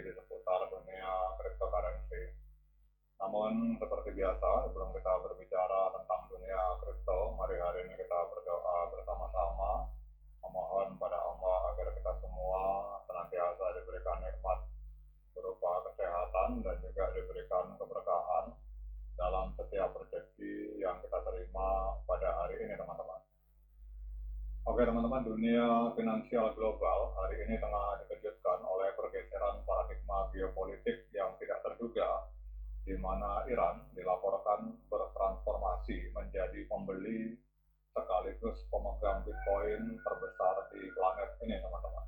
di seputar dunia cryptocurrency. Namun seperti biasa, sebelum kita berbicara tentang dunia kripto, mari hari ini kita berdoa bersama-sama, memohon pada Allah agar kita semua senantiasa diberikan nikmat berupa kesehatan dan juga diberikan keberkahan dalam setiap rezeki yang kita terima pada hari ini, teman-teman. Oke teman-teman, dunia finansial global hari ini tengah dikejutkan oleh pergeseran paradigma geopolitik yang tidak terduga, di mana Iran dilaporkan bertransformasi menjadi pembeli sekaligus pemegang Bitcoin terbesar di planet ini, teman-teman.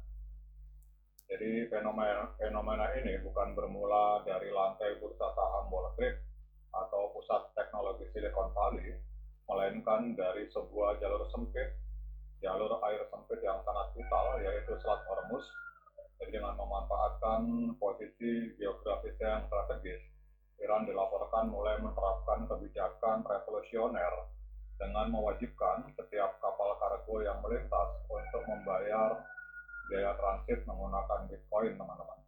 Jadi fenomena ini bukan bermula dari lantai bursa saham Wall Street atau pusat teknologi Silicon Valley, melainkan dari sebuah jalur air sempit yang sangat vital, yaitu Selat Hormuz. Jadi dengan memanfaatkan posisi geografisnya yang strategis, Iran dilaporkan mulai menerapkan kebijakan revolusioner dengan mewajibkan setiap kapal kargo yang melintas untuk membayar biaya transit menggunakan Bitcoin, teman-teman.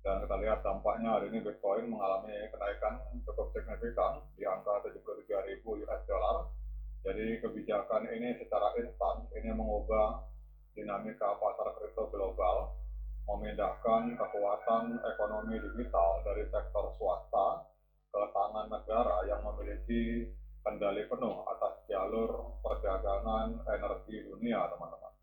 Dan kita lihat dampaknya hari ini Bitcoin mengalami kenaikan cukup signifikan di angka 73.000 US dollar. Jadi kebijakan ini secara instan ini mengubah dinamika pasar kripto global, memindahkan kekuatan ekonomi digital dari sektor swasta ke tangan negara yang memiliki kendali penuh atas jalur perdagangan energi dunia, teman-teman.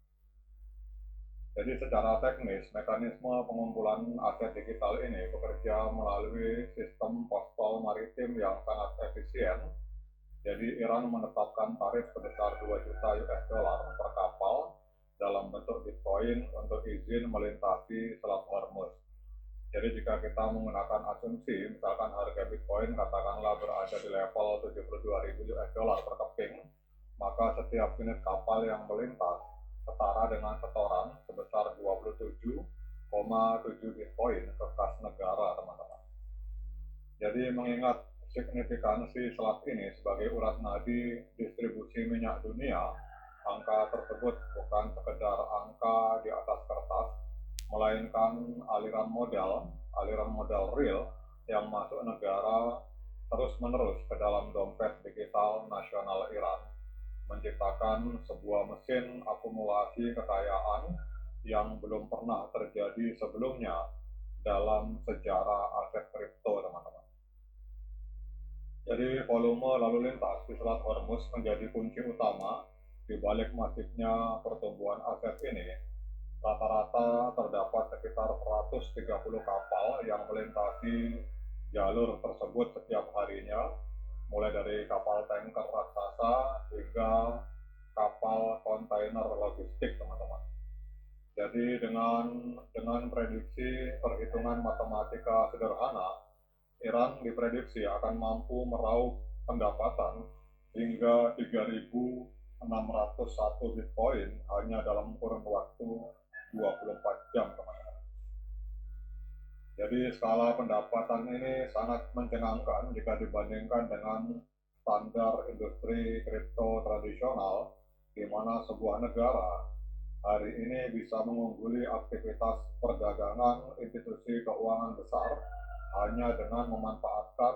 Jadi secara teknis, mekanisme pengumpulan aset digital ini bekerja melalui sistem pospol maritim yang sangat efisien. Jadi Iran menetapkan tarif sebesar 2 juta US dollar per kapal dalam bentuk Bitcoin untuk izin melintasi Selat Hormuz. Jadi jika kita menggunakan asumsi, misalkan harga Bitcoin katakanlah berada di level 72.000 US dollar per keping, maka setiap unit kapal yang melintas setara dengan setoran sebesar 27,7 Bitcoin ke kas negara, teman-teman. Jadi mengingat signifikansi selat ini sebagai urat nadi distribusi minyak dunia, angka tersebut bukan sekedar angka di atas kertas, melainkan aliran modal real yang masuk negara terus-menerus ke dalam dompet digital nasional Iran, menciptakan sebuah mesin akumulasi kekayaan yang belum pernah terjadi sebelumnya dalam sejarah aset kripto, teman-teman. Jadi volume lalu lintas di Selat Hormuz menjadi kunci utama di balik masifnya pertumbuhan aset ini. Rata-rata terdapat sekitar 130 kapal yang melintasi jalur tersebut setiap harinya, mulai dari kapal tanker raksasa hingga kapal kontainer logistik, teman-teman. Jadi dengan prediksi perhitungan matematika sederhana, Iran diprediksi akan mampu meraup pendapatan hingga 3.601 Bitcoin hanya dalam kurun waktu 24 jam, teman-teman. Jadi skala pendapatan ini sangat mencengangkan jika dibandingkan dengan standar industri kripto tradisional, di mana sebuah negara hari ini bisa mengungguli aktivitas perdagangan institusi keuangan besar hanya dengan memanfaatkan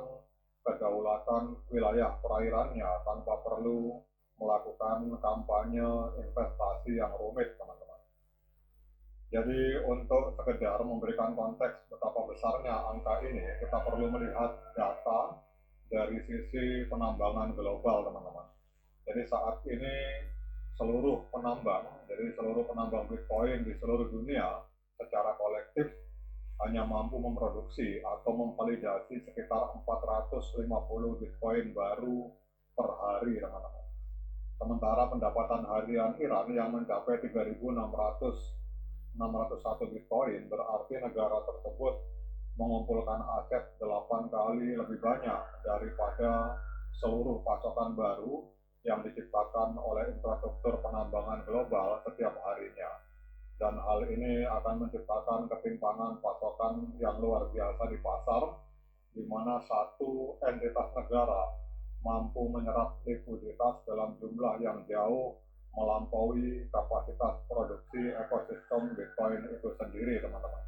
kedaulatan wilayah perairannya tanpa perlu melakukan kampanye investasi yang rumit, teman-teman. Jadi untuk sekedar memberikan konteks betapa besarnya angka ini, kita perlu melihat data dari sisi penambangan global, teman-teman. Jadi saat ini seluruh penambang Bitcoin di seluruh dunia secara kolektif hanya mampu memproduksi atau memvalidasi sekitar 450 Bitcoin baru per hari, teman-teman. Sementara pendapatan harian Iran yang mencapai 3.601 Bitcoin berarti negara tersebut mengumpulkan aset 8 kali lebih banyak daripada seluruh pasokan baru yang diciptakan oleh infrastruktur penambangan global setiap harinya. Dan hal ini akan menciptakan ketimpangan pasokan yang luar biasa di pasar, di mana satu entitas negara mampu menyerap likuiditas dalam jumlah yang jauh melampaui kapasitas produksi ekosistem Bitcoin itu sendiri, teman-teman.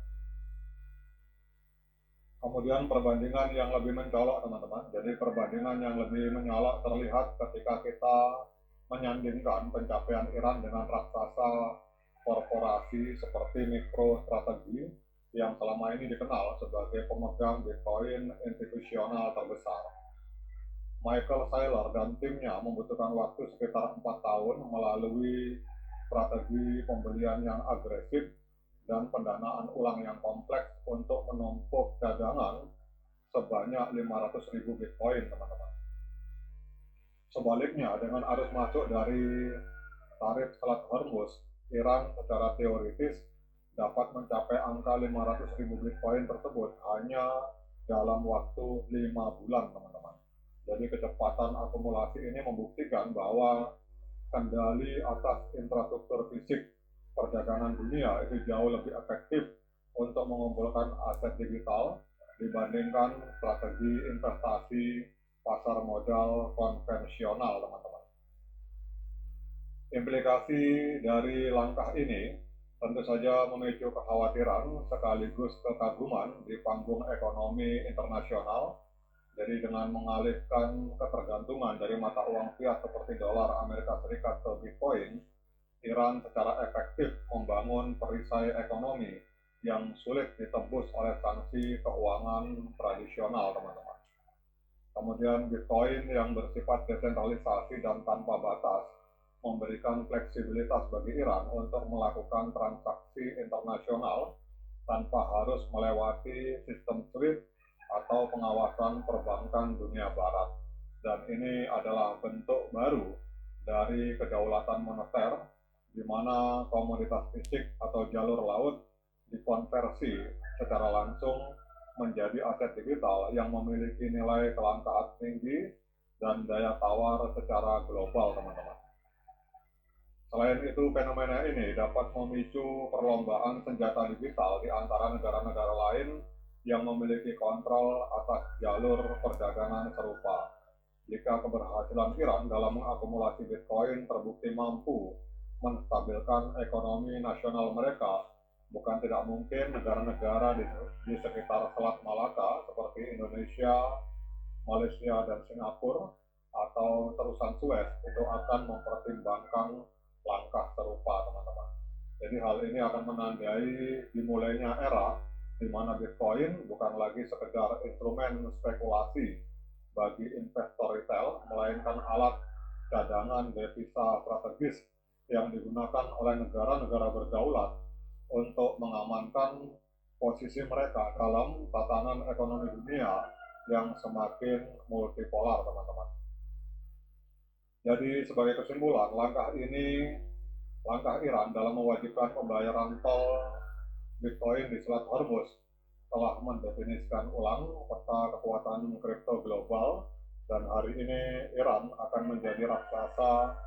Kemudian perbandingan yang lebih mencolok teman-teman. Jadi perbandingan yang lebih mencolok terlihat ketika kita menyandingkan pencapaian Iran dengan raksasa korporasi seperti MicroStrategy yang selama ini dikenal sebagai pemegang Bitcoin institusional terbesar. Michael Saylor dan timnya membutuhkan waktu sekitar 4 tahun melalui strategi pembelian yang agresif dan pendanaan ulang yang kompleks untuk menumpuk cadangan sebanyak 500.000 Bitcoin, teman-teman. Sebaliknya, dengan arus masuk dari tarif Selat Hormuz, Iran secara teoritis dapat mencapai angka 500.000 Bitcoin tersebut hanya dalam waktu 5 bulan, teman-teman. Jadi kecepatan akumulasi ini membuktikan bahwa kendali atas infrastruktur fisik perdagangan dunia itu jauh lebih efektif untuk mengumpulkan aset digital dibandingkan strategi investasi pasar modal konvensional, teman-teman. Implikasi dari langkah ini tentu saja memicu kekhawatiran sekaligus kekaguman di panggung ekonomi internasional. Jadi dengan mengalihkan ketergantungan dari mata uang fiat seperti dolar Amerika Serikat ke Bitcoin, Iran secara efektif membangun perisai ekonomi yang sulit ditembus oleh sanksi keuangan tradisional, teman-teman. Kemudian Bitcoin yang bersifat desentralisasi dan tanpa batas memberikan fleksibilitas bagi Iran untuk melakukan transaksi internasional tanpa harus melewati sistem SWIFT atau pengawasan perbankan dunia barat. Dan ini adalah bentuk baru dari kedaulatan moneter di mana komoditas fisik atau jalur laut dikonversi secara langsung menjadi aset digital yang memiliki nilai kelangkaan tinggi dan daya tawar secara global, teman-teman. Selain itu, fenomena ini dapat memicu perlombaan senjata digital di antara negara-negara lain yang memiliki kontrol atas jalur perdagangan serupa. Jika keberhasilan Iran dalam mengakumulasi Bitcoin terbukti mampu menstabilkan ekonomi nasional mereka, bukan tidak mungkin negara-negara di sekitar Selat Malaka seperti Indonesia, Malaysia, dan Singapura atau terusan Suez itu akan mempertimbangkan langkah serupa, teman-teman. Jadi hal ini akan menandai dimulainya era di mana Bitcoin bukan lagi sekedar instrumen spekulasi bagi investor retail, melainkan alat cadangan devisa strategis yang digunakan oleh negara-negara berdaulat untuk mengamankan posisi mereka dalam tatanan ekonomi dunia yang semakin multipolar, teman-teman. Jadi sebagai kesimpulan, langkah Iran dalam mewajibkan pembayaran tol Bitcoin di Selat Hormuz telah mendefinisikan ulang peta kekuatan kripto global, dan hari ini Iran akan menjadi raksasa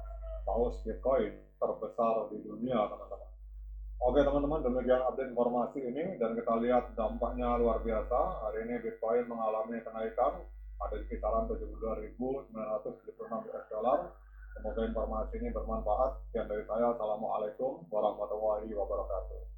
paus Bitcoin terbesar di dunia, teman-teman. Oke teman-teman, demikian update informasi ini dan kita lihat dampaknya luar biasa. Hari ini Bitcoin mengalami kenaikan ada di kisaran 72.976 US dollar. Semoga informasi ini bermanfaat. Sekian dari saya. Assalamualaikum warahmatullahi wabarakatuh.